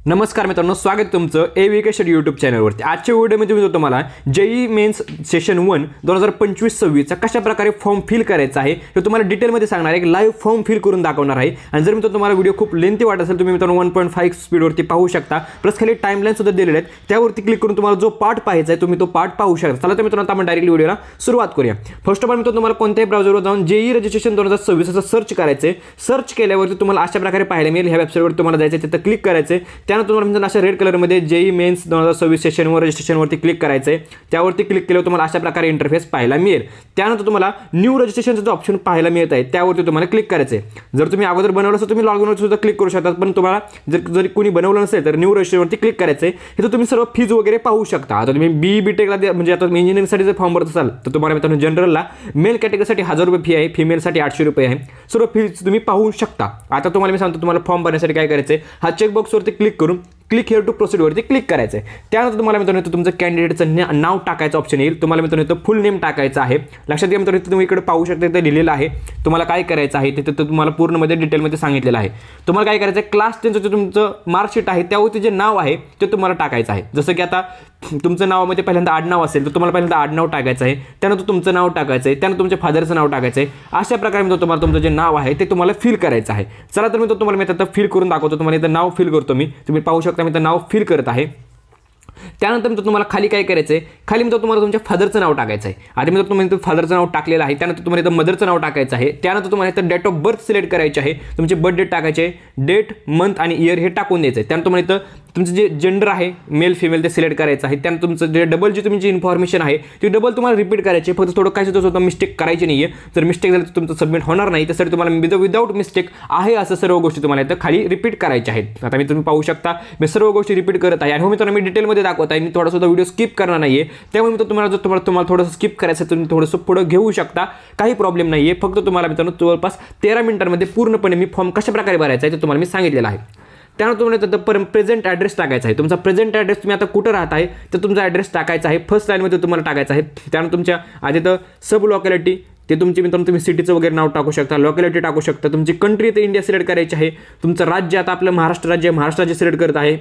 नमस्कार मित्रांनो, स्वागत तुमचं एव्हिकेशन यूट्यूब चॅनलवरती। आजच्या व्हिडिओमध्ये मी तुम्हाला जेई मेन्स सेशन 1 2025-26 कशा प्रकारे फॉर्म फिल करायचा आहे हे तुम्हाला डिटेलमध्ये सांगणार आहे। एक लाईव्ह फॉर्म फिल करून दाखवणार आहे आणि जर मित्रांनो तुम्हाला व्हिडिओ खूप लेंथी वाटत असेल तुम्ही मित्रांनो 1.5 स्पीडवरती पाहू शकता। प्लस खाली टाइमलाईन सुद्धा दिलेले आहेत, त्यावरती क्लिक करून तुम्हाला जो पार्ट पाहायचा आहे तुम्ही तो पार्ट पाहू शकता। चला तर मित्रांनो आपण डायरेक्टली व्हिडिओला सुरुवात करूया। फर्स्ट ऑफ ऑल मित्रांनो तुम्हाला कोणत्याही ब्राउझरवर जाऊन जेई रजिस्ट्रेशन 2026 असं सर्च करायचं आहे। सर्च केल्यावरती तुम्हाला अशा प्रकारे पाहायला मिळेल। ह्या वेबसाईटवर तुम्हाला जायचं आहे, तिथं क्लिक करायचं आहे। त्यानंतर तुम्हाला मित्रांनो अशा रेड कलर मध्ये जेई मेन्स 2026 सेशनवर रजिस्ट्रेशनवरती क्लिक करायचं आहे। त्यावरती क्लिक केल्यावर तुम्हाला अशा प्रकारे इंटरफेस पाहायला मिळेल। त्यानंतर तुम्हाला न्यू रजिस्ट्रेशनचा जो ऑप्शन पाहायला मिळत आहे त्यावरती तुम्हाला क्लिक करायचं आहे। जर तुम्ही अगोदर बनवलं असेल तुम्ही लॉगिनवर सुद्धा क्लिक करू शकता, पण तुम्हाला जर कोणी बनवलं नसेल तर न्यू रजिस्ट्रेशनवरती क्लिक करायचं आहे। इथं तुम्ही सर्व फीज वगैरे पाहू शकता। आता तुम्ही बी टेकला म्हणजे आता इंजिनिअरिंगसाठी जर फॉर्म भरत असाल तर तुम्हाला मित्रांनो जनरलला मेल कॅटेगरीसाठी 1000 रुपये फी आहे, फिमेलसाठी 800 रुपये आहे। सर्व फीज तुम्ही पाहू शकता। आता तुम्हाला मी सांगतो तुम्हाला फॉर्म भरण्यासाठी काय करायचं आहे, हा चेकबॉक्सवरती क्लिक करून क्लिक हिअर टू प्रोसीड वरती क्लिक करायचं आहे। त्यानंतर तुम्हाला मित्रांनो तुमचं कॅन्डिडेटचं नाव टाकायचं ऑप्शन येईल। तुम्हाला मित्रांनो फुल नेम टाकायचं आहे। लक्षात घ्या मित्रांनो तुम्ही इकडे पाहू शकता इथे लिहिलेलं आहे तुम्हाला काय करायचं आहे, तिथे तुम्हाला पूर्णमध्ये डिटेलमध्ये सांगितलेलं आहे। तुम्हाला काय करायचं आहे, क्लास 10चं जे तुमचं मार्कशीट आहे त्यावरती जे नाव आहे ते तुम्हाला टाकायचं आहे। जसं की आता तुमचं नावामध्ये पहिल्यांदा आडनाव असेल तर तुम्हाला पहिल्यांदा आडनाव टाकायचं आहे, त्यानंतर तुमचं नाव टाकायचं आहे, त्यानंतर तुमच्या फादरचं नाव टाकायचं आहे। अशा प्रकारे मित्रांनो तुम्हाला तुमचं जे नाव आहे ते तुम्हाला फिल करायचं आहे। चला तर मित्रांनो तुम्हाला मी आता फिल करून दाखवतो। तुम्हाला इथं नाव फिल करतो मी, तुम्ही पाहू शकता मी इथं नाव फिल करत आहे। त्यानंतर मित्रांनो तुम्हाला खाली काय करायचं आहे, खाली मित्रांनो तुम्हाला तुमच्या फादरचं नाव टाकायचं आहे। आधी मित्रांनो तुम्ही इथं फादरचं नाव टाकलेलं आहे, त्यानंतर तुम्हाला इथं मदरचं नाव टाकायचं आहे। त्यानंतर तुम्हाला इथं डेट ऑफ बर्थ सिलेक्ट करायचे आहे, तुमचे बर्थ डेट टाकायचे आहे, डेट मंथ आणि इयर हे टाकून द्यायचं आहे। त्यानंतर तुम्हाला इथं तुमचं जे जेंडर आहे मेल फिमेल ते सिलेक्ट करायचं आहे। त्यानंतर तुमचं जे डबल जी तुमची इन्फॉर्मेशन आहे ती डबल तुम्हाला रिपीट करायची आहे। फक्त थोडं काय सुद्धा मिस्टेक करायची नाही आहे। जर मिस्टेक झाली तर तुमचं सबमिट होणार नाही, त्यासाठी तुम्हाला विदाउट मिस्टेक आहे असं सर्व गोष्टी तुम्हाला इथं खाली रिपीट करायच्या आहेत। आता मी तुम्ही पाहू शकता मी सर्व गोष्टी रिपीट करत आहे आणि हो मित्रांनो मी डिटेलमध्ये दाखवत आहे, मी थोडा सुद्धा व्हिडिओ स्किप करणार नाही आहे। त्यामुळे मित्रांनो तुम्हाला थोडंसं स्किप करायचं तुम्ही थोडंसं पुढे घेऊ शकता, काही प्रॉब्लेम नाही आहे। फक्त तुम्हाला मित्रांनो जवळपास 13 मिनिटांमध्ये पूर्णपणे मी फॉर्म कशा प्रकारे भरायचा आहे ते तुम्हाला मी सांगितलेलं आहे। त्यानंतर तुम्हाला प्रेझेंट ॲड्रेस टाकायचा आहे। तुमचा प्रेझेंट ॲड्रेस तुम्ही आता कुठं राहत आहे तर तुमचा ॲड्रेस टाकायचा आहे, फर्स्ट लाईनमध्ये तुम्हाला टाकायचा आहे। त्यानंतर तुमच्या आधी तर सब लोकॅलिटी ते तुमची मित्रांनो तुम्ही सिटीचं वगैरे नाव टाकू शकता, लोकॅलिटी टाकू शकता, तुमची कंट्री ते इंडिया सिलेक्ट करायची आहे, तुमचं राज्य आता आपलं महाराष्ट्र राज्य सिलेक्ट करत आहे।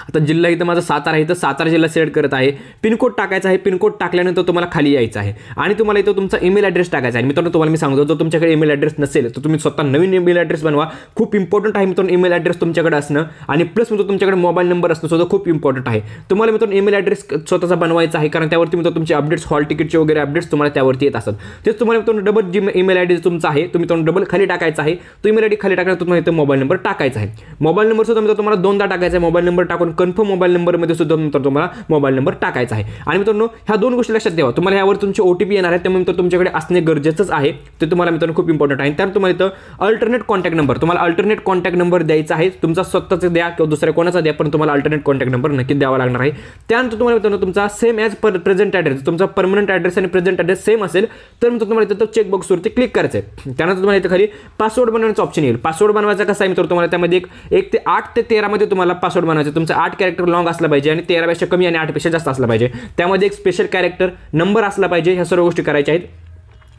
आता जिल्हा इथं माझा सातारा आहे, इथं सातारा जिल्हा सिलेक्ट करत आहे। पिनकोड टाकायचा आहे, पिनकोड टाकल्यानंतर तुम्हाला खाली यायचं आहे आणि तुम्हाला इथं तुमचा ईमेल ॲड्रेस टाकायचा आहे। मित्रांनो तुम्हाला मी सांगतो जर तुमच्याकडे ईमेल ॲड्रेस नसेल तर तुम्ही स्वतः नवीन ईमेल ॲड्रेस बनवा, खूप इम्पॉर्टंट आहे मित्रांनो ईमेल ॲड्रेस तुमच्याकडे असणं आणि प्लस मित्रांनो तुमच्याकडे मोबाईल नंबर असणं सुद्धा खूप इम्पॉर्टंट आहे। तुम्हाला मित्रांनो ईमेल ॲड्रेस स्वतःचा बनवायचा आहे, कारण त्यावरती मित्रांनो तुमचे अपडेट्स हॉल तिकीटचे वगैरे अपडेट्स तुम्हाला त्यावरती येत असतात। तेच तुम्हाला मित्रांनो डबल जी ईमेल आयडी तुमचा आहे तुम्ही मित्रांनो डबल खाली टाकायचा आहे। तो ईमेल आयडी खाली टाकल्यानंतर तुम्हाला इथं मोबाईल नंबर टाकायचा आहे। मोबाईल नंबर सुद्धा मित्रांनो तुम्हाला दोनदा टाकायचा आहे। मोबाईल नंबर टाकून कन्फर्म मोबाईल नंबरमध्ये सुद्धा मित्रांनो तुम्हाला मोबाईल नंबर टाकायचा आहे। आणि मित्रांनो ह्या दोन गोष्टी लक्षात ठेवा, तुम्हाला यावर तुमचे OTP येणार आहे, त्यामुळे मित्रांनो तुमच्याकडे असणे गरजेचंच आहे, ते तुम्हाला मित्रांनो खूप इम्पॉर्टंट आहे। त्यानंतर तुम्हाला इथं अल्टरनेट कॉन्टॅक्ट नंबर तुम्हाला अल्टरनेट कॉन्टॅक्ट नंबर द्यायचा आहे, तुमचा स्वतःचा द्या किंवा दुसऱ्या कोणाचा द्या, पण तुम्हाला अल्टरनेट कॉन्टॅक्ट नंबर नक्की द्यावा लागणार आहे। त्यानंतर तुम्हाला मित्रांनो तुमचा सेम ॲज प्रेझेंट ॲड्रेस तुमचा परमनंट ॲड्रेस आणि प्रेझेंट ॲड्रेस सेम असेल तर मित्रांनो तुम्हाला इथं चेकबॉक्सवरती क्लिक करायचं आहे। त्यानंतर तुम्हाला इथं खाली पासवर्ड बनवण्याचा ऑप्शन येईल। पासवर्ड बनवायचा कसा आहे मित्रांनो, तुम्हाला त्यामध्ये 1 ते 8 ते 13 मध्ये तुम्हाला पासवर्ड बनवायचा। तुमचा 8 कॅरेक्टर लॉंग असला पाहिजे आणि 13 पेक्षा कमी आणि 8 पेक्षा जास्त असला पाहिजे। त्यामध्ये एक स्पेशल कॅरेक्टर नंबर असला पाहिजे। ह्या सर्व गोष्टी करायच्या आहेत।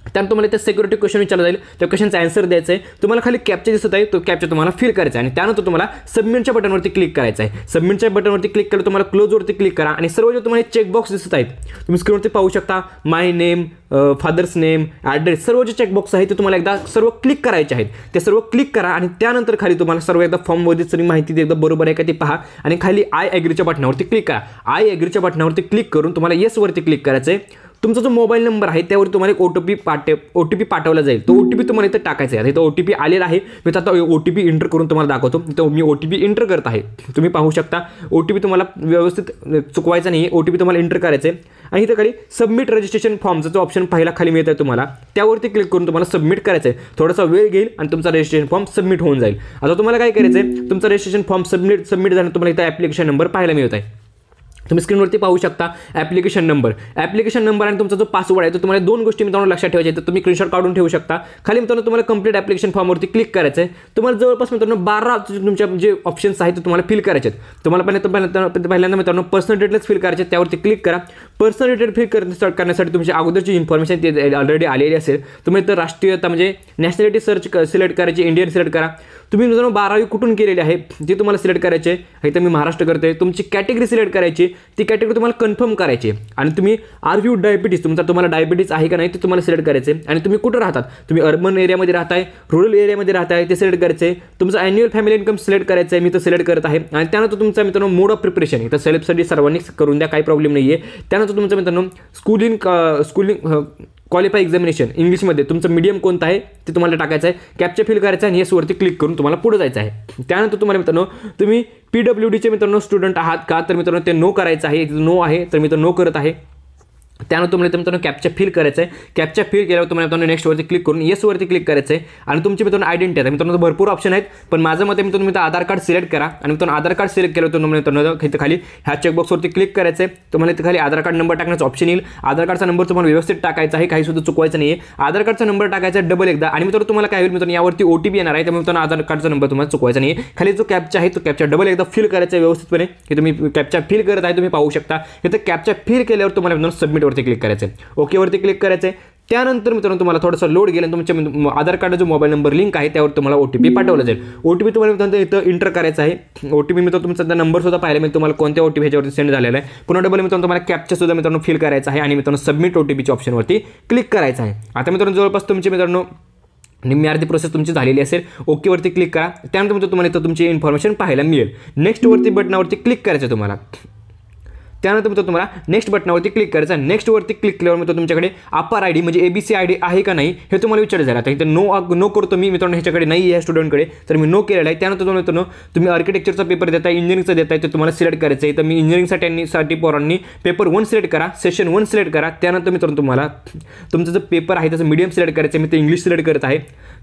त्यानंतर तुम्हाला इथे सिक्युरिटी क्वेश्चन विचारला जाईल, त्या क्वेश्चनचा आन्सर द्यायचा आहे। तुम्हाला खाली कॅप्चा दिसत आहे, तो कॅप्चा तुम्हाला फिल करायचा आहे आणि त्यानंतर तुम्हाला सबमिटच्या बटनवरती क्लिक करायचं आहे। सबमिटच्या बटनवरती क्लिक केलं तुम्हाला क्लोजवरती क्लिक करा आणि सर्व जे तुम्हाला चेकबॉक्स दिसत आहेत तुम्ही स्क्रीनवरती पाहू शकता, माय नेम, फादर्स नेम, ॲड्रेस, सर्व जे चेकबॉक्स आहे ते तुम्हाला एकदा सर्व क्लिक करायचे आहेत। ते सर्व क्लिक करा आणि त्यानंतर खाली तुम्हाला सर्व एकदा फॉर्ममध्ये सगळी माहिती एकदा बरोबर आहे का ते पहा आणि खाली आय ॲग्रीच्या बटनावरती क्लिक करा। आय ॲग्रीच्या बटनावरती क्लिक करून तुम्हाला येसवरती क्लिक करायचं आहे। तुमचा जो मोबाईल नंबर आहे त्यावर तुम्हाला एक OTP पाठवला जाईल, तो OTP तुम्हाला इथं टाकायचा आहे। इथं OTP आलेला आहे, मी आता OTP एंटर करून तुम्हाला दाखवतो। इथं मी OTP एंटर करत आहे, तुम्ही पाहू शकता। OTP तुम्हाला व्यवस्थित चुकवायचा नाही, OTP तुम्हाला एंटर करायचं आहे आणि इथं खाली सबमिट रजिस्ट्रेशन फॉर्मचा जो ऑप्शन पाहायला खाली मिळत आहे तुम्हाला त्यावरती क्लिक करून तुम्हाला सबमिट करायचं आहे। थोडासा वेळ घेईल आणि तुमचा रजिस्ट्रेशन फॉर्म सबमिट होऊन जाईल। आता तुम्हाला काय करायचं आहे, तुमचा रजिस्ट्रेशन फॉर्म सबमिट झाल्यानंतर तुम्हाला इथं ॲप्लिकेशन नंबर पाहायला मिळत आहे। तुम्ही स्क्रीनवरती पाहू शकता ॲप्लिकेशन नंबर आणि तुमचा जो पासवर्ड आहे तो तुम्हाला दोन गोष्टी मित्रांनो लक्षात ठेवायच्या आहेत, तर तुम्ही स्क्रीनशॉट काढून ठेवू शकता। खाली मित्रांनो तुम्हाला कंप्लीट ॲप्लिकेशन फॉर्मवरती क्लिक करायचं आहे। तुम्हाला जवळपास मित्रांनो 12 तुमच्या जे ऑप्शन्स आहेत ते तुम्हाला फिल करायचे आहेत। तुम्हाला पहिल्यांदा मित्रांनो पर्सनल डिटेल्स फिल करायचे, त्यावरती क्लिक करा। पर्सनल डिटेल फिल करण्यासाठी तुमची अगोदरची इन्फॉर्मेशन ती ऑलरेडी आलेली असेल. तुम्ही तर राष्ट्रीयता म्हणजे नॅशनॅलिटी सिलेक्ट करायची, इंडियन सिलेक्ट करा. तुम्ही मित्रांनो 12वी कुठून केलेली आहे ते तुम्हाला सिलेक्ट करायचे आहे. इथं मी महाराष्ट्र करते. तुमची कॅटेगरी सिलेक्ट करायची, ती कॅटेगरी तुम्हाला कन्फर्म करायची आणि तुम्ही आर यू डायबिटीज, तुम्हाला डायबिटीज आहे का नाही ते तुम्हाला सिलेक्ट करायचे. आणि तुम्ही कुठं राहतात, तुम्ही अर्बन एरियामध्ये राहताय, रुरल एरियामध्ये राहताय ते सिलेक्ट करायचे. तुमचं ॲन्युअल फॅमिली इन्कम सिलेक्ट करायचं आहे, मी तर सिलेक्ट करत आहे. आणि त्यानंतर तुमचा मित्रांनो मोड ऑफ प्रिपरेशन, इथं सेल्फ स्टडी सर्वांनी करून द्या, काही प्रॉब्लेम नाही आहे. त्यानंतर तुमचं मित्रांनो स्कूलिंग क्वालिफाय एक्झामिनेशन इंग्लिशमध्ये तुमचं मीडियम कोणतं आहे ते तुम्हाला टाकायचं आहे. कॅप्चा फिल करायचं आणि येसवरती क्लिक करून तुम्हाला पुढे जायचं आहे. त्यानंतर तुम्हाला मित्रांनो तुम्ही PWDचे मित्रांनो स्टुडंट आहात का, तर मित्रांनो ते नो करायचं आहे. नो आहे तर मी तर नो करत आहे. त्यानंतर तुम्हाला मित्रांनो कॅप्चा फिल करायचं आहे. कॅप्चा फिल केल्यावर तुम्हाला मित्रांनो नेक्स्टवरती क्लिक करून येसवरती क्लिक करायचं आहे. आणि तुमची मित्रांनो आयडेंटिटी आहे. मित्रांनो भरपूर ऑप्शन आहेत, पण माझं मते मित्रांनो आधार कार्ड सिलेक्ट करा. आणि मित्रांनो आधार कार्ड सिलेक्ट केलं तर मित्रांनो इथं खाली ह्या चेकबॉक्सवरती क्लिक करायचं आहे. तुम्हाला इथं खाली आधार कार्ड नंबर टाकण्याचं ऑप्शन येईल. आधार कार्डचा नंबर तुम्हाला व्यवस्थित टाकायचा आहे, काही सुद्धा चुकवायचं नाही आहे. आधार कार्डचा नंबर टाकायचा डबल एकदा. आणि मित्रांनो तुम्हाला काय होईल मित्रांनो यावरती OTP येणार आहे, त्यामुळे मित्रांनो आधार कार्डचा नंबर तुम्हाला चुकवायचा नाही आहे. खाली जो कॅप्चा आहे तो कॅप्चा डबल एकदा फिल करायचा व्यवस्थितपणे. हे तुम्ही कॅप्चा फिल करत आहे तुम्ही पाहू शकता. इथं कॅप्चा फिल केल्यावर तुम्हाला मित्रांनो सबमिटवरती क्लिक करायचं आहे, ओकेवरती क्लिक करायचं आहे. त्यानंतर मित्रांनो तुम्हाला थोडंसं लोड गेलं, तुमच्या आधार कार्ड जो मोबाईल नंबर लिंक आहे त्यावर तुम्हाला OTP पाठवला जाईल. OTP तुम्हाला मित्रांनो इथं इंटर करायचा आहे. OTP मित्रांनो तुमचा नंबर सुद्धा पाहायला मिळेल, तुम्हाला कोणत्या OTP ह्याच्यावरती सेंड झालेला आहे. पुन्हा डबल मित्रांनो तुम्हाला कॅप्चा सुद्धा मित्रांनो फिल करायचा आहे आणि मित्रांनो सबमिट OTPच्या ऑप्शनवरती क्लिक करायचं आहे. आता मित्रांनो जवळपास तुमचे मित्रांनो निम्मी अर्धी प्रोसेस तुमची झालेली असेल. ओकेवरती क्लिक करा. त्यानंतर तुम्हाला इथं तुमची इन्फॉर्मेशन पाहायला मिळेल. नेक्स्टवरती बटनावरती क्लिक करायचं तुम्हाला. त्यानंतर मित्रांनो तुम्हाला नेक्स्ट बटनावरती क्लिक करायचं आहे. नेक्स्टवरती क्लिक केल्यावर मित्रांनो तुमच्याकडे अपार ID म्हणजे ABC ID आहे का नाही हे तुम्हाला विचारलं जाईल. आता इथं नो करतो मी मित्रांनो, ह्याच्याकडे नाही आहे स्टुडंटकडे, तर मी नो केलेला आहे. त्यानंतर मित्रांनो तुम्ही आर्किटेक्चरचा पेपर देताय, इंजिनिअरिंगचा देताय, ते तुम्हाला सिलेक्ट करायचं आहे. तर मी इंजिनिअरिंगसाठी पोरांनी पेपर 1 सिलेक्ट करा, सेशन 1 सिलेक्ट करा. त्यानंतर मित्रांनो तुम्हाला तुमचं जो पेपर आहे त्याचं मीडियम सिलेक्ट करायचं आहे, मी ते इंग्लिश सिलेक्ट करत आहे.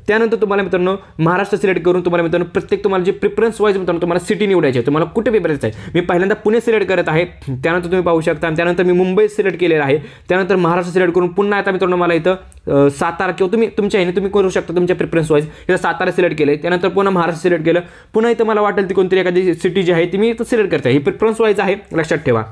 त्यानंतर तुम्हाला मित्रांनो महाराष्ट्र सिलेक्ट करून तुम्हाला मित्रांनो प्रत्येक तुम्हाला जे प्रिफरन्स वाईज मित्रांनो तुम्हाला सिटी निवडायची आहे, तुम्हाला कुठे पेपर द्यायचा आहे. मी पहिल्यांदा पुणे सिलेक्ट करत आहे. त्यानंतर तुम्ही पाहू शकता. त्यानंतर मी मुंबई सिलेक्ट केलेलं आहे. त्यानंतर महाराष्ट्र सिलेक्ट करून पुन्हा आता मित्रांनो मला इथं सातारा किंवा तुमच्या ह्याने तुम्ही करू शकता तुमच्या प्रिफरन्स वाईज. इथं सातारा सिलेक्ट केले. त्यानंतर पुन्हा महाराष्ट्र सिलेक्ट केलं. पुन्हा इथं मला वाटेल ती कोणतरी एखादी सिटी जी आहे ती मी इथं सिलेक्ट करते. ही प्रिफरन्स वाईज आहे, लक्षात ठेवा.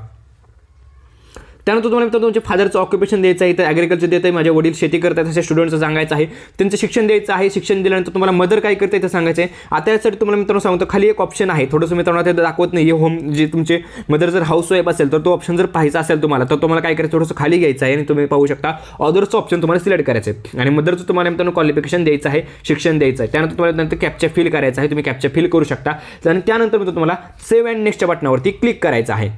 त्यानंतर तुम्हाला मित्रांनो तुमच्या फादरचं ऑक्युपेशन द्यायचं आहे. इथं ॲग्रिकल्चर देत आहे, माझे वडील शेती करतात अशा स्टुडंटचं सांगायचं आहे. त्यांचं शिक्षण द्यायचं आहे. शिक्षण दिल्यानंतर तुम्हाला मदर काय करते ते सांगायचं आहे. आता यासाठी तुम्हाला मित्रांनो सांगतो खाली एक ऑप्शन आहे, थोडंसं मित्रांनो ते दाखवत नाही. होम जे तुमचे मदर जर हाऊसवाईफ असेल तर तो ऑप्शन जर पाहायचा असेल तुम्हाला, तर तुम्हाला काय करायचं थोडंसं खाली घ्यायचं आहे आणि तुम्ही पाहू शकता ऑदरचं ऑप्शन तुम्हाला सिलेक्ट करायचं आहे. आणि मदरचं तुम्हाला मित्रांनो क्वालिफिकेशन द्यायचं आहे, शिक्षण द्यायचं आहे. त्यानंतर तुम्हाला नंतर कॅप्चा फिल करायचा आहे. तुम्ही कॅप्चा फिल करू शकता. आणि त्यानंतर मित्रांनो तुम्हाला सेव्ह अँड नेक्स्टच्या बटनावरती क्लिक करायचं आहे.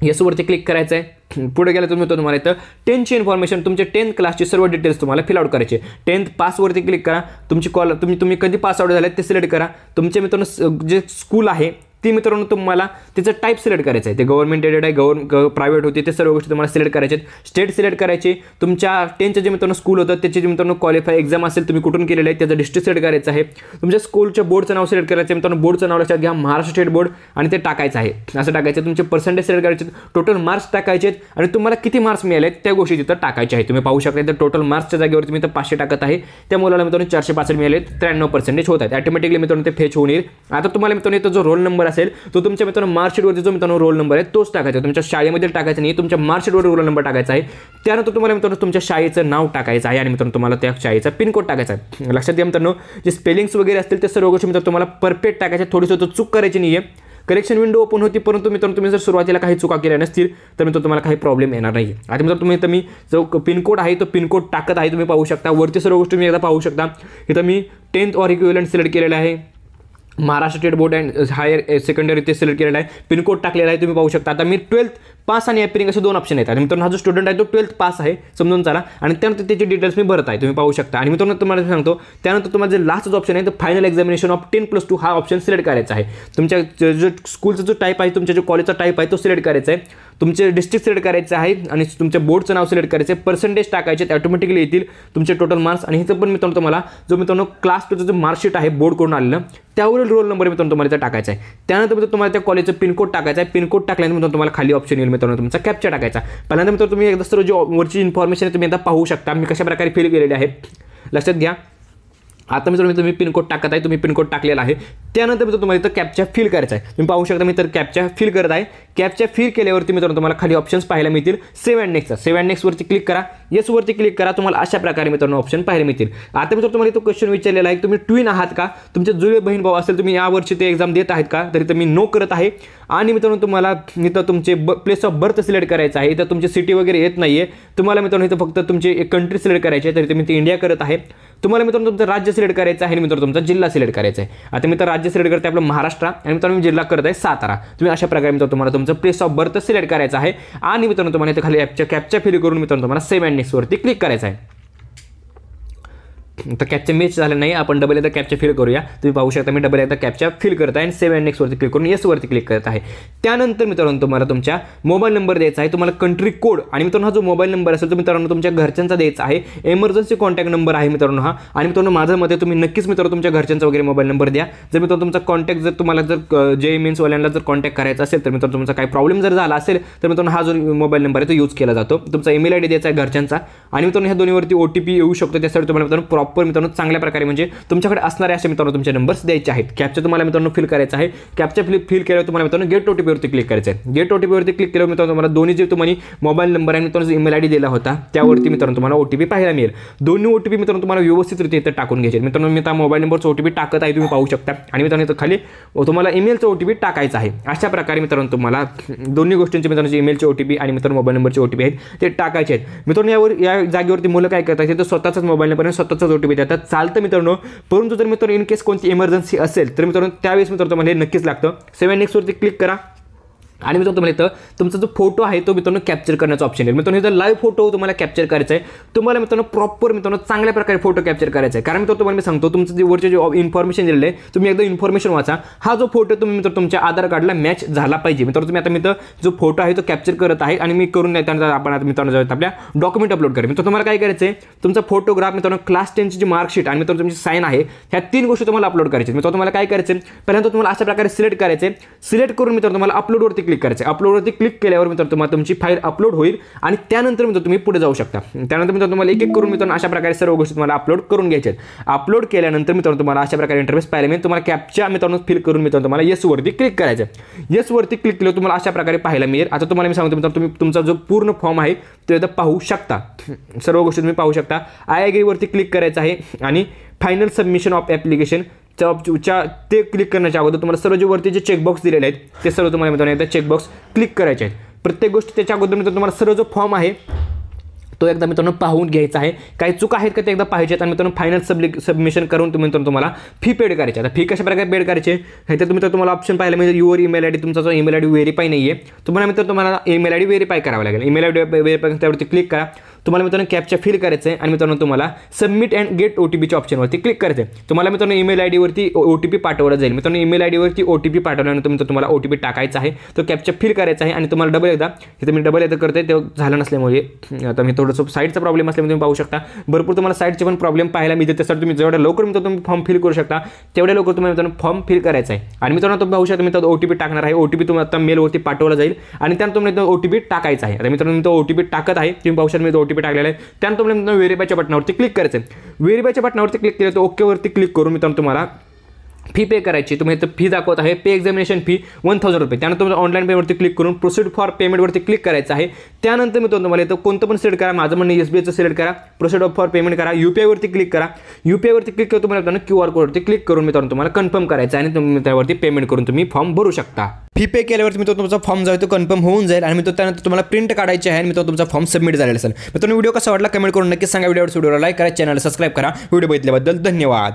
येसवरती क्लिक करायचं आहे. पुढे गेलं तुम्हाला इथं 10ची इन्फॉर्मेशन, तुमचे 10th क्लासचे सर्व डिटेल्स तुम्हाला फिल आउट करायचे. 10th पासवरती क्लिक करा. तुमची तुम्ही कधी पास आउट झाले ते सिलेक्ट करा. तुमचे मित्रांनो जे स्कूल आहे ती मित्रांनो तुम्हाला त्याचं टाईप सिलेक्ट करायचं आहे. ते गव्हर्नमेंट एडेड आहे, प्रायव्हेट होते, ते सर्व गोष्टी तुम्हाला सिलेक्ट करायचे आहेत. स्टेट सिलेक्ट करायचे. तुमच्या 10चं जे मित्रांनो स्कूल होतं त्याचे जे मित्रांनो क्वालिफाय एक्झाम असेल तुम्ही कुठून केलेलं आहे त्याचं डिस्ट्रिक्ट सिलेक्ट करायचं आहे. तुमच्या स्कूलच्या बोर्डचं नाव सिलेक्ट करायचं आहे. मित्रांनो बोर्डचं नाव लक्षात घ्या, महाराष्ट्र स्टेट बोर्ड, आणि ते टाकायचं आहे. असं टाकायचं. तुमचे पर्सेंटेज सिलेक्ट करायचे, टोटल मार्क्स टाकायचे आहेत आणि तुम्हाला किती मार्क्स मिळाले आहेत त्या गोष्टी तिथं टाकायच्या आहेत. तुम्ही पाहू शकता तर टोटल मार्क्सच्या जागेवर तुम्ही इथं 500 टाकत आहे. त्या मुलाला मित्रांनो 465 मिळाले, 93% होत आहेत. ऑटोमॅटिकली मित्रांनो ते फेच होऊन येईल. आता तुम्हाला मित्रांनो इथं जो रोल नंबर असेल तो तुमच्या मित्रांनो मार्कशीटवरती जो मित्रांनो रोल नंबर आहे तोच टाकायचा. तुमच्या शाळेमध्ये टाकायचा नाही, तुमच्या मार्कशीटवर रोल नंबर टाकायचा आहे. त्यानंतर तुम्हाला मित्रांनो तुमच्या शाळेचं नाव टाकायचं आहे आणि मित्रांनो तुम्हाला त्या शाळेचा पिनकोड टाकायचा आहे. लक्षात घ्या मित्रांनो, जे स्पेलिंग्स वगैरे असतील ते सर्व गोष्टी मित्रांनो तुम्हाला परफेक्ट टाकायचे. थोडीसं चूक करायची नाही आहे. करेक्शन विंडो ओपन होती, परंतु मित्रांनो तुम्ही जर सुरुवातीला काही चुका केल्या नसतील तर मित्रांनो तुम्हाला काही प्रॉब्लेम येणार नाही. आता मित्रांनो तुम्ही जो पिनकोड आहे तो पिनकोड टाकत आहे, तुम्ही पाहू शकता. वरती सर्व गोष्टी तुम्ही एकदा पाहू शकता. इथं मी 10th ऑर इक्विव्हलंट सिलेक्ट केलेलं आहे. Maharashtra state board and higher secondary ते सिलेक्ट केलेला आहे. पिनकोड टाकलेला आहे, तुम्ही पाहू शकता. आता मी 12th पास आणि ॲपिरिंग असे 2 ऑप्शन आहेत. आणि मित्रांनो हा जो स्टुडंट आहे तो 12th पास आहे समजून चाला. आणि त्यानंतर त्याची डिटेल्स मी भरत आहे, तुम्ही पाहू शकता. आणि मित्रांनो तुम्हाला सांगतो त्यानंतर तुम्हाला जे लास्ट ऑप्शन आहे तो फायनल एक्झामिनेशन ऑफ 10+2 हा ऑप्शन सिलेक्ट करायचा आहे. तुमच्या जो स्कूलचा जो टाईप आहे, तुमच्या जो कॉलेजचा टाईप आहे तो सिलेक्ट करायचा आहे. तुमचे डिस्ट्रिक्ट सिलेक्ट करायचं आहे आणि तुमच्या बोर्डचं नाव सिलेक्ट करायचं आहे. पर्सेंटेज टाकायचे, ऑटोमॅटिकली येतील तुमचे टोटल मार्क्स. आणि इथं पण मित्रांनो तुम्हाला जो मित्रांनो क्लास 2चं जो मार्कशीट आहे बोर्ड करून आलेलं त्यावरील रोल नंबर मित्रांनो तुम्हाला इथं टाकायचा आहे. त्यानंतर मित्रांनो तुम्हाला त्या कॉलेजचं पिनकोड टाकायचा आहे. पिनकोड टाकल्यानंतर मित्रांनो तुम्हाला खाली ऑप्शन येईल मित्रांनो तुमचा कॅप्चा टाकायचा. पहिल्यांदा मित्रांनो तुम्ही एकदा सर्व जी वरची इन्फॉर्मेशन आहे तुम्ही एकदा पाहू शकता मी कशा प्रकारे फिल केलेली आहे. लक्षात घ्या. आता मित्रांनो तुम्ही पिनकोड टाकत आहे, तुम्ही पिनकोड टाकलेला आहे. त्यानंतर मित्रांनो तुम्हाला इथं कॅप्चा फिल करायचा आहे. तुम्ही पाहू शकता मी तर कॅप्चा फिल करत आहे. कॅप्चा फिल केल्यावरती मित्रांनो तुम्हाला खाली ऑप्शन्स पाहायला मिळतील. सेव्ह अँड नेक्स्टचा सेव्ह अँड नेक्स्ट वरती क्लिक करा. येस वरती क्लिक करा. तुम्हाला अशा प्रकारे मित्रांनो ऑप्शन पाहायला मिळतील. आता मित्रांनो तुम्हाला तो क्वेश्चन विचारलेला आहे तुम्ही ट्विन आहात का, तुमचे जुळे बहीण भाऊ असेल तुम्ही या वर्षी ते एक्झाम देत आहेत का, तरी तुम्ही नो करत आहे. आणि मित्रांनो तुम्हाला इथं तुमचे प्लेस ऑफ बर्थ सिलेक्ट करायचं आहे. इथं तुमची सिटी वगैरे येत नाहीये. तुम्हाला मित्रांनो इथं फक्त तुमचे एक कंट्री सिलेक्ट करायची आहे, तरी तुम्ही ते इंडिया करत आहे. तुम्हाला मित्रांनो तुमचं राज्य सिलेक्ट करायचं आहे आणि मित्रांनो तुमचा जिल्हा सिलेक्ट करायचा आहे. आता मी तर राज्य सिलेक्ट करते आपलं महाराष्ट्र आणि मित्रांनो मी जिल्हा करत आहे सातारा. तुम्ही अशा प्रकारे मित्रांनो तुम्हाला तुमचं प्लेस ऑफ बर्थ सिलेक्ट करायचं आहे आणि मित्रांनो तुम्हाला इथं खाली कॅप्चा फिल करून मित्रांनो तुम्हाला सेव्ह अँड नेक्स्ट वरती क्लिक करायचं आहे. तर कॅप्चा मॅच झालं नाही, आपण डबल एकदा कॅप्चा फिल करूया. तुम्ही पाहू शकता मी डबल एकदा कॅप्चा फिल करत आहे आणि सेव्ह अँड नेक्स्ट वरती क्लिक करून येस वरती क्लिक करत आहे. त्यानंतर मित्रांनो तुम्हाला तुमच्या मोबाईल नंबर द्यायचा आहे, तुम्हाला कंट्री कोड आणि मित्रांनो हा जो मोबाईल नंबर असेल तो मित्रांनो तुमच्या घरच्यांचा द्यायचा आहे. इमर्जन्सी कॉन्टॅक्ट नंबर आहे मित्रांनो हा. आणि मित्रांनो माझ्या मते तुम्ही नक्कीच मित्रांनो तुमच्या घरच्यांचा वगैरे मोबाईल नंबर द्या. जर मित्रांनो तुमचा कॉन्टॅक्ट जर तुम्हाला जर JEE मेन्स वाल्यांना जर कॉन्टॅक्ट करायचा असेल तर मित्रांनो तुमचा काही प्रॉब्लेम जर झाला असेल तर मित्रांनो हा जो मोबाईल नंबर आहे तो यूज केला जातो. तुमचा ईमेल ID द्यायचा आहे घरच्यांचा आणि मित्रांनो ह्या दोन्हीवरती OTP येऊ शकतो. त्यासाठी तुम्हाला मित्रांनो प्रॉपर मित्रांनो चांगल्या प्रकारे म्हणजे तुमच्याकडे असणारे असे मित्रांनो तुमचे नंबर्स द्यायचे आहेत. कॅप्चा तुम्हाला मित्रांनो फिल करायचा आहे. कॅप्चा फिल केल्यावर तुम्हाला मित्रांनो गेट OTP वरती क्लिक करायचं आहे. गेट OTP वरती क्लिक केल्यावर मित्रांनो तुम्हाला दोन्ही जे तुम्हाला मोबाईल नंबर आणि मित्रांनो ईमेल ID दिला होता त्यावरती मित्रांनो तुम्हाला OTP पाहायला मिळेल. दोन्ही OTP मित्रांनो तुम्हाला व्यवस्थितरित्या इथं टाकून घ्यायचे. मित्रांनो मी त्या मोबाईल नंबरचा OTP टाकत आहे तुम्ही पाहू शकता आणि मित्रांनो इथं खाली तुम्हाला ईमेलचा OTP टाकायचा आहे. अशा प्रकारे मित्रांनो तुम्हाला दोन्ही गोष्टींचे मित्रांनो ईमेलचे OTP आणि मित्रांनो मोबाईल नंबरचे OTP आहेत ते टाकायचे आहेत. मित्रांनो या जागेवरती मुलं काय करतात ते स्वतःचाच मोबाईल नंबर आणि स्वतःचाच OTP देतात. चालतं मित्रांनो, परंतु जर मित्रांनो इन केस कोणती इमर्जन्सी असेल तर मित्रांनो त्यावेळेस मित्रांनो तुम्हाला हे नक्कीच लागतं. सेव्ह अँड नेक्स्ट वरती क्लिक करा आणि मित्रांनो तुम्हाला इथं तुमचा जो फोटो आहे तो मित्रांनो कॅप्चर करण्याचा ऑप्शन आहे. मित्रांनो इथं लाईव्ह फोटो तुम्हाला कॅप्चर करायचा आहे. तुम्हाला मित्रांनो प्रॉपर मित्रांनो चांगल्या प्रकारे फोटो कॅप्चर करायचा आहे. कारण मित्रांनो तुम्हाला मी सांगतो तुमचं जे वरचे जे इन्फॉर्मेशन दिलेलं आहे तुम्ही एकदा इन्फॉर्मेशन वाचा. हा जो फोटो तुम्ही मित्रांनो तुमच्या आधार कार्डला मॅच झाला पाहिजे. मित्रांनो तुम्ही आता मित्र जो फोटो आहे तो कॅप्चर करत आहे आणि मी करून नाही त्यानंतर आपण आता मित्रांनो जाऊया आपल्या डॉक्युमेंट अपलोड करा. मित्रांनो तुम्हाला काय करायचं आहे तुमचा फोटोग्राफ मित्रांनो क्लास 10ची जी मार्कशीट आणि मित्रांनो तुमची साइन आहे ह्या 3 गोष्टी तुम्हाला अपलोड करायच्या. मित्रांनो तुम्हाला काय करायचं पहिल्यांदा तुम्हाला अशा प्रकारे सिलेक्ट करायचे. सिलेक्ट करून मित्रांनो तुम्हाला अपलोडवरती क्लिक करायचं. अपलोडवरती क्लिक केल्यावर मित्रांनो तुम्हाला तुमची फाईल अपलोड होईल आणि त्यानंतर मित्रांनो तुम्ही पुढे जाऊ शकता. त्यानंतर मित्रांनो तुम्हाला एक एक करून मित्रांनो अशा प्रकारे सर्व गोष्टी तुम्हाला अपलोड करून घ्यायचे आहेत. अपलोड केल्यानंतर मित्रांनो तुम्हाला अशा प्रकारे इंटरफेस पाहायला मिळेल. तुम्हाला कॅप्चा मित्रांनो फिल करून मित्रांनो तुम्हाला येस वरती क्लिक करायचं. येस वरती क्लिक केल्यावर तुम्हाला अशा प्रकारे पाहायला मिळेल. आता तुम्हाला मी सांगतो मित्रांनो तुम्ही तुमचा जो पूर्ण फॉर्म आहे तो इथं पाहू शकता. सर्व गोष्टी तुम्ही पाहू शकता. आय एग्री वरती क्लिक करायचं आहे आणि फायनल सबमिशन ऑफ ॲप्लिकेशन ते क्लिक करण्याच्या अगोदर तुम्हाला सर्व जे वरती जे चेकबॉक्स दिलेले आहेत ते सर्व तुम्हाला मित्रांनो एकदा चेकबॉक्स क्लिक करायचे आहेत. प्रत्येक गोष्ट त्याच्या अगोदर मित्रांनो तुम्हाला सर्व जो फॉर्म आहे तो एकदा मित्रांनो पाहून घ्यायचा आहे. काही चुका आहेत का ते एकदा पाहिजेत आणि मित्रांनो फायनल सबमिशन करून मित्रांनो तुम्हाला फी पेड करायची. आता फी कशा प्रकारे पेड करायची हे तर तुम्हाला ऑप्शन पाहायला मिळेल. युअर ईमेल ID तुमचा जो ईमेल ID व्हेरीफाय नाही आहे तुम्हाला मित्रांनो तुम्हाला ईमेल ID व्हेरीफाय करावा लागेल. ईमेल ID व्हेरीफाय त्यावरती क्लिक करा. तुम्हाला मित्रांनो कॅप्चा फिल करायचं आहे आणि मित्रांनो तुम्हाला सबमिट अँड गेट OTPच्या ऑप्शनवरती क्लिक करायचं आहे. तुम्हाला मित्रांनो ईमेल ID वरती OTP पाठवला जाईल. मित्रांनो ईमेल ID वरती OTP पाठवल्यानंतर मित्रांनो तुम्हाला OTP टाकायचा आहे. तो कॅप्चा फिल करायचा आहे आणि तुम्हाला डबल एकदा इथे मी डबल एकदा करते ते झालं नसल्यामुळे आता मी थोडंसं साईडचा प्रॉब्लेम असल्यामुळे तुम्ही पाहू शकता भरपूर तुम्हाला साईडचे पण प्रॉब्लेम पाहायला मिळते. त्यासाठी तुम्ही जेवढ्या लवकर मित्रांनो तुम्ही फॉर्म फिल करू शकता तेवढ्या लवकर तुम्हाला मित्रांनो फॉर्म फिल करायचा आहे. आणि मित्रांनो तुम्ही पाहू शकता मित्रांनो OTP टाकणार आहे. OTP तुम्हाला आता मेलवरती पाठवला जाईल आणि त्यानंतर तुम्हाला OTP टाकायचा आहे. आता मित्रांनो मी तो OTP टाकत आहे. तुम्ही पाहू शकता मी तो OTP टाकलेला आहे. त्यानंतर तुम्हाला व्हेरीफायच्या बटनावरती क्लिक करायचं आहे. व्हेरीफायच्या बटनावरती क्लिक केलं तर ओके वरती क्लिक करून मित्रांनो तुम्हाला फी पे करायची. तुम्ही इथं फी दाखवत आहे पे एक्झामिनेशन फी 1000 रुपये. त्यानंतर तुम्हाला ऑनलाईन पेमेंटवरती क्लिक करून प्रोसीड फॉर पेमेंटवरती क्लिक करायचं आहे. त्यानंतर मित्रांनो तुम्हाला इथं कोणतं पण सिलेक्ट करा. माझं म्हणणं SBIचं सिलेक्ट करा. प्रोसीड फॉर पेमेंट करा. UPI वरती क्लिक करा. UPI वरती क्लिक करून तुम्हाला मित्रांनो QR कोडवरती क्लिक करून मित्रांनो तुम्हाला कन्फर्म करायचं आहे आणि तुम्ही त्यावरती पेमेंट करून तुम्ही फॉर्म भरू शकता. फी पे केल्यावरती मित्रांनो तुमचा फॉर्म जो आहे तो कन्फर्म होऊन जाईल आणि मित्रांनो त्यानंतर तुम्हाला प्रिंट काढायची आहे आणि मित्रांनो तुमचा फॉर्म सबमिट झालेला असेल. मित्रांनो व्हिडिओ कसा वाटला कमेंट करून नक्की सांगा. व्हिडिओवर लाईक करा, चॅनल सबस्क्राईब करा. व्हिडिओ बघितल्याबद्दल धन्यवाद.